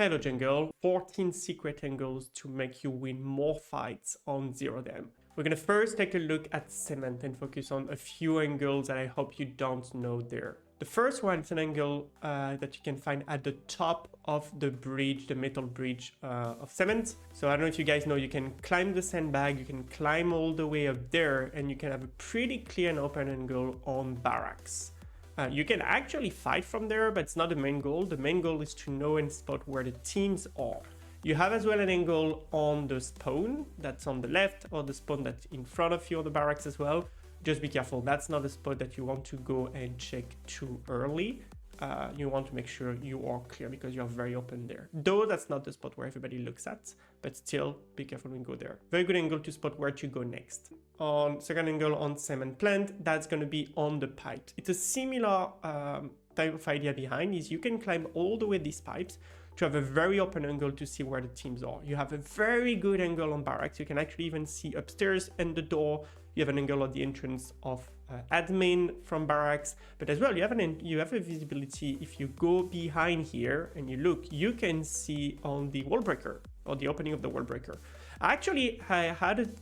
Hello Jungle, 14 secret angles to make you win more fights on Zero Dam. We're gonna first take a look at cement and focus on a few angles that I hope you don't know there. The first one is an angle that you can find at the top of the bridge, the metal bridge of cement. So I don't know if you guys know, you can climb the sandbag, you can climb all the way up there, and you can have a pretty clear and open angle on Barracks. You can actually fight from there, but it's not the main goal. The main goal is to know and spot where the teams are. You have as well an angle on the spawn that's on the left, or the spawn that's in front of you on the barracks as well. Just be careful, that's not a spot that you want to go and check too early. You want to make sure you are clear because you're very open there. Though that's not the spot where everybody looks at, but still be careful when you go there. Very good angle to spot where to go next. On second angle on cement plant, that's going to be on the pipe. It's a similar type of idea behind is you can climb all the way these pipes to have a very open angle to see where the teams are. You have a very good angle on barracks. You can actually even see upstairs and the door. You have an angle at the entrance of admin from barracks, but as well you have a visibility. If you go behind here and you look, you can see on the wall breaker or the opening of the wall breaker. Actually, I had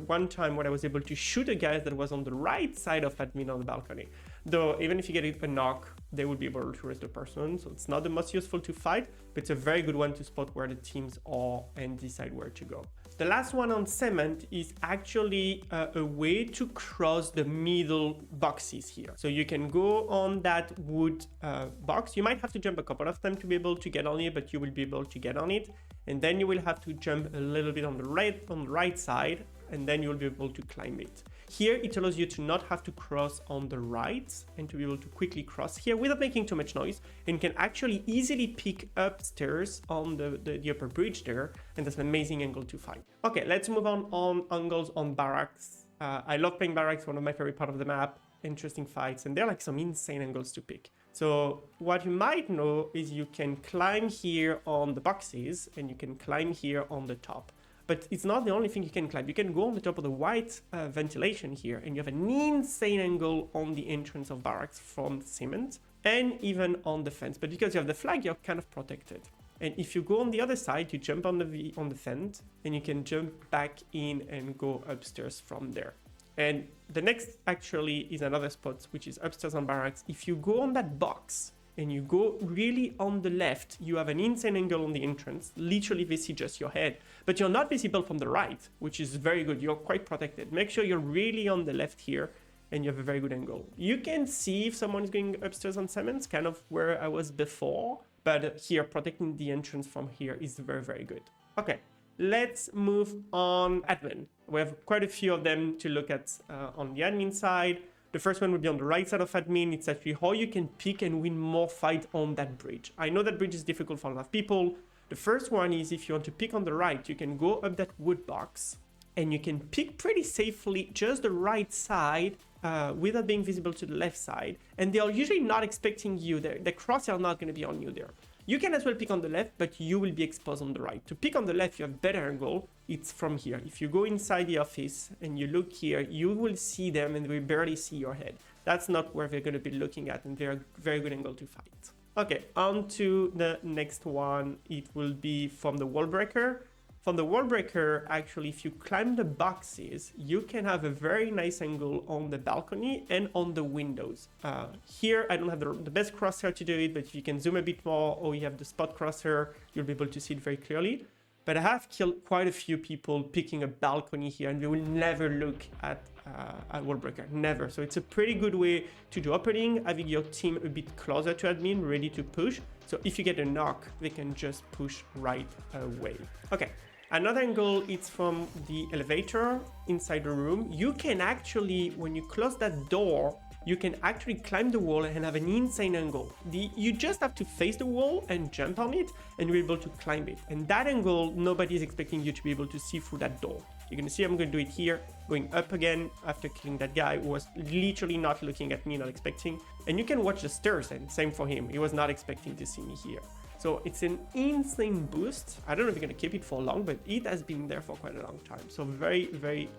one time when I was able to shoot a guy that was on the right side of admin on the balcony. Though even if you get a knock, they will be able to rest the person. So it's not the most useful to fight, but it's a very good one to spot where the teams are and decide where to go. The last one on cement is actually a way to cross the middle boxes here. So you can go on that wood box. You might have to jump a couple of times to be able to get on it, but you will be able to get on it. And then you will have to jump a little bit on the right side, and then you'll be able to climb it. Here, it allows you to not have to cross on the right and to be able to quickly cross here without making too much noise, and can actually easily pick upstairs on the upper bridge there, and that's an amazing angle to find. Okay, let's move on angles on barracks. I love playing barracks, one of my favorite parts of the map, interesting fights, and there are like some insane angles to pick. So what you might know is you can climb here on the boxes and you can climb here on the top. But it's not the only thing you can climb. You can go on the top of the white ventilation here and you have an insane angle on the entrance of barracks from cement and even on the fence. But because you have the flag, you're kind of protected. And if you go on the other side, you jump on the fence and you can jump back in and go upstairs from there. And the next actually is another spot, which is upstairs on barracks. If you go on that box and you go really on the left, you have an insane angle on the entrance. Literally, they see just your head, but you're not visible from the right, which is very good. You're quite protected. Make sure you're really on the left here and you have a very good angle. You can see if someone is going upstairs on cement, kind of where I was before, but here protecting the entrance from here is very, very good. Okay. Let's move on admin. We have quite a few of them to look at on the admin side. The first one would be on the right side of admin. It's actually how you can pick and win more fight on that bridge. I know that bridge is difficult for a lot of people. The first one is if you want to pick on the right, you can go up that wood box and you can pick pretty safely just the right side without being visible to the left side. And they are usually not expecting you there. The crosshair are not going to be on you there. You can as well pick on the left, but you will be exposed on the right. To pick on the left, you have better angle. It's from here. If you go inside the office and you look here, you will see them and we barely see your head. That's not where they're going to be looking at, and they're a very good angle to fight. Okay, on to the next one. It will be from the wall breaker. From the wall breaker, actually, if you climb the boxes, you can have a very nice angle on the balcony and on the windows. Here, I don't have the best crosshair to do it, but if you can zoom a bit more or you have the spot crosshair, you'll be able to see it very clearly. But I have killed quite a few people picking a balcony here, and they will never look at a wall breaker, never. So it's a pretty good way to do opening, having your team a bit closer to admin, ready to push. So if you get a knock, they can just push right away. Okay. Another angle is from the elevator inside the room. You can actually, when you close that door, you can actually climb the wall and have an insane angle. You just have to face the wall and jump on it, and you're able to climb it. And that angle, nobody is expecting you to be able to see through that door. You're gonna see I'm gonna do it here, going up again after killing that guy who was literally not looking at me, not expecting. And you can watch the stairs, and same for him. He was not expecting to see me here. So it's an insane boost. I don't know if you're gonna keep it for long, but it has been there for quite a long time. So very, very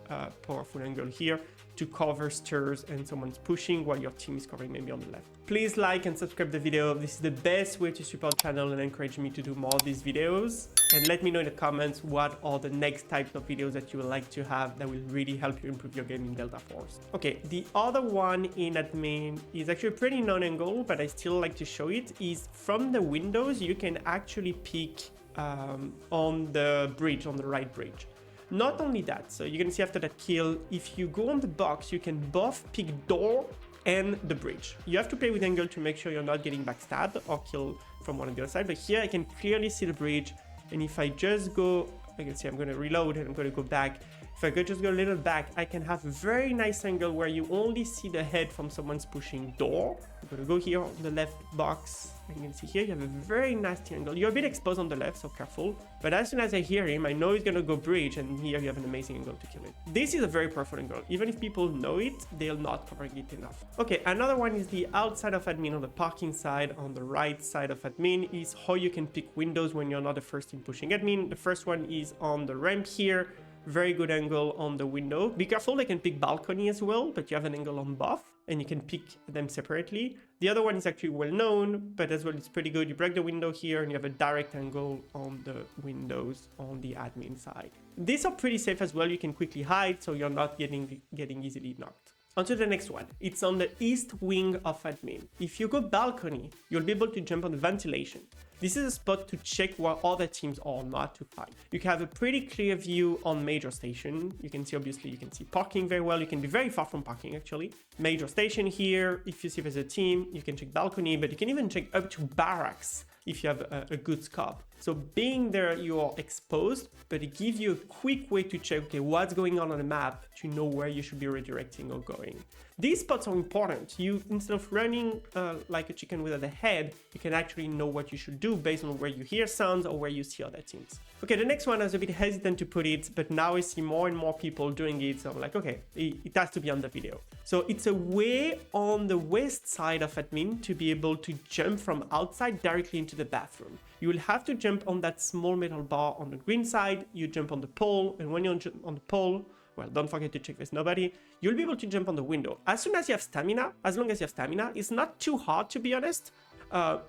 powerful angle here. to cover stairs and someone's pushing while your team is covering maybe on the left. Please like and subscribe the video. This is the best way to support the channel and encourage me to do more of these videos. And let me know in the comments what are the next types of videos that you would like to have that will really help you improve your game in Delta Force. Okay, the other one in admin is actually a pretty known angle, but I still like to show it, is from the windows you can actually peek on the bridge, on the right bridge. Not only that, so you can see after that kill, if you go on the box, you can both pick door and the bridge. You have to play with angle to make sure you're not getting backstabbed or killed from one on the other side. But here I can clearly see the bridge. And if I just go, I can see I'm going to reload and I'm going to go back. If I could just go a little back, I can have a very nice angle where you only see the head from someone's pushing door. I'm going to go here on the left box. And you can see here, you have a very nasty angle. You're a bit exposed on the left, so careful. But as soon as I hear him, I know he's going to go bridge. And here you have an amazing angle to kill it. This is a very powerful angle. Even if people know it, they'll not covering it enough. Okay, another one is the outside of admin on the parking side. On the right side of admin is how you can pick windows when you're not the first team pushing admin. The first one is on the ramp here. Very good angle on the window. Be careful, they can pick balcony as well, but you have an angle on both and you can pick them separately. The other one is actually well known, but as well it's pretty good. You break the window here and you have a direct angle on the windows on the admin side. These are pretty safe as well. You can quickly hide so you're not getting easily knocked. On to the next one. It's on the east wing of admin. If you go balcony, you'll be able to jump on the ventilation. This is a spot to check where other teams are not to fight. You can have a pretty clear view on major station. You can see, obviously, you can see parking very well. You can be very far from parking, actually. Major station here. If you see there's a team, you can check balcony, but you can even check up to barracks if you have a good scope. So being there, you are exposed, but it gives you a quick way to check, okay, what's going on the map to know where you should be redirecting or going. These spots are important. You, instead of running like a chicken without a head, you can actually know what you should do based on where you hear sounds or where you see other teams. Okay, the next one, I was a bit hesitant to put it, but now I see more and more people doing it. So I'm like, okay, it has to be on the video. So it's a way on the west side of admin to be able to jump from outside directly into the bathroom. You will have to jump on that small metal bar on the green side. You jump on the pole, and when you're on the pole, well, don't forget to check there's nobody. You'll be able to jump on the window. As soon as you have stamina, as long as you have stamina, it's not too hard, to be honest.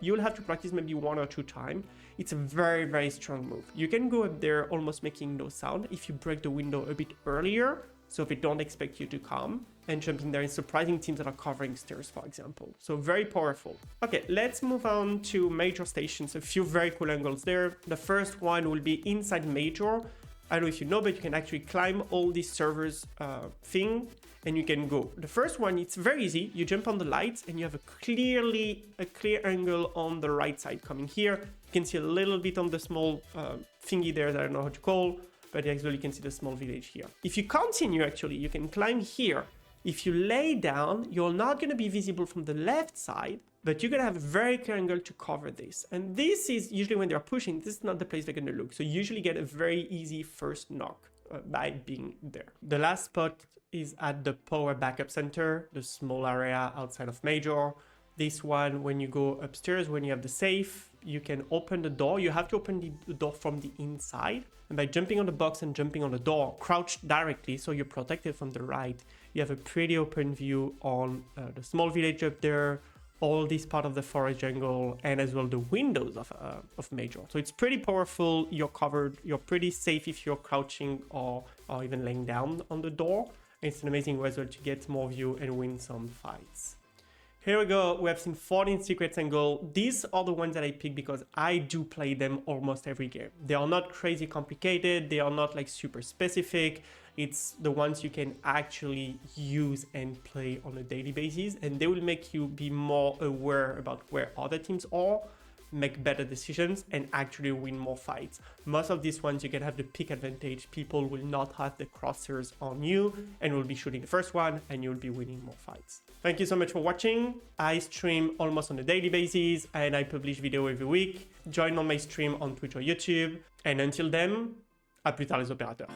You'll have to practice maybe 1 or 2 times. It's a very, very strong move. You can go up there almost making no sound if you break the window a bit earlier, so they don't expect you to come, and jumping there in surprising teams that are covering stairs, for example. So very powerful. Okay, let's move on to major stations. A few very cool angles there. The first one will be inside major. I don't know if you know, but you can actually climb all these servers thing and you can go. The first one, it's very easy. You jump on the lights and you have a clear angle on the right side coming here. You can see a little bit on the small thingy there that I don't know how to call, but actually you can see the small village here. If you continue, actually, you can climb here. If you lay down, you're not going to be visible from the left side, but you're going to have a very clear angle to cover this. And this is usually when they're pushing, this is not the place they're going to look. So you usually get a very easy first knock by being there. The last spot is at the power backup center, the small area outside of major. This one, when you go upstairs, when you have the safe, you can open the door. You have to open the door from the inside. And by jumping on the box and jumping on the door, crouched directly, so you're protected from the right, you have a pretty open view on the small village up there, all this part of the forest jungle, and as well the windows of major. So it's pretty powerful. You're covered. You're pretty safe if you're crouching or even laying down on the door. And it's an amazing way as well to get more view and win some fights. Here we go. We have seen 14 secrets angle. These are the ones that I pick because I do play them almost every game. They are not crazy complicated. They are not like super specific. It's the ones you can actually use and play on a daily basis, and they will make you be more aware about where other teams are, make better decisions, and actually win more fights. Most of these ones you can have the pick advantage. People will not have the crosshairs on you and will be shooting the first one, and you'll be winning more fights. Thank you so much for watching. I stream almost on a daily basis and I publish video every week. Join on my stream on Twitch or YouTube. And until then, à plus tard les opérateurs.